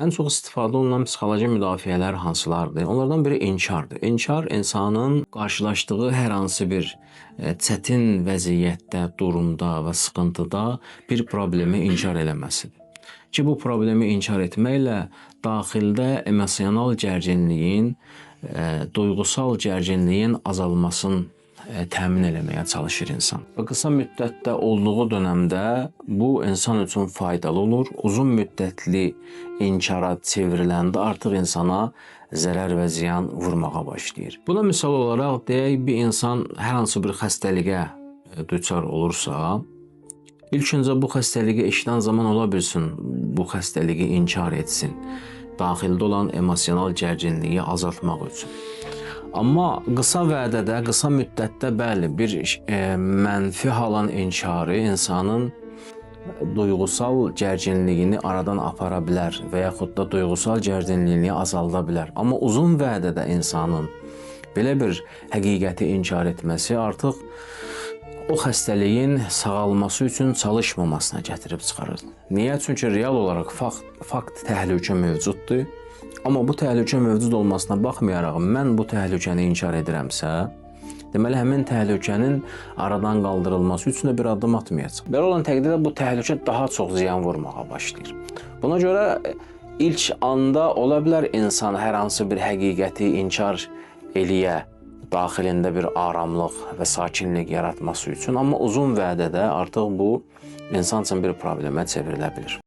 ən çox istifadə olunan psixoloji müdafiələr hansılardır? Onlardan biri inkardır. İnkar insanın qarşılaşdığı hər hansı bir çətin vəziyyətdə, durumda və sıxıntıda bir problemi inkar eləməsidir. Ki bu problemi inkar etməklə daxildə emosional gərginliyin, duyğusal gərginliyin azalmasını təmin eləməyə çalışır insan. Və qısa müddətdə olduğu dönəmdə bu insan üçün faydalı olur. Uzun müddətli inkara çevriləndə artıq insana zərər və ziyan vurmağa başlayır. Buna misal olaraq deyək, bir insan hər hansı bir xəstəliyə düçar olursa, İlk öncə bu xəstəliyi eşidən zaman ola bilsin, bu xəstəliyi inkar etsin, daxildə olan emosional gərginliyi azaltmaq üçün. Amma qısa vədədə, qısa müddətdə bəli, bir mənfi halın inkarı insanın duyğusal gərginliyini aradan apara bilər və yaxud da duyğusal gərginliyini azalda bilər. Amma uzun vədədə insanın belə bir həqiqəti inkar etməsi artıq o xəstəliyin sağalması üçün çalışmamasına gətirib çıxarır. Niyə? Çünki real olaraq fakt təhlükə mövcuddur. Amma bu təhlükə mövcud olmasına baxmayaraq mən bu təhlükəni inkar edirəmsə, deməli həmin təhlükənin aradan qaldırılması üçün də bir addım atmayacaq. Belə olan təqdirdə bu təhlükə daha çox ziyan vurmağa başlayır. Buna görə ilk anda ola bilər insan hər hansı bir həqiqəti inkar eləyə, daxilində bir aramlıq və sakinlik yaratması üçün, amma uzun vədədə artıq bu insan üçün bir problemə çevrilə bilir.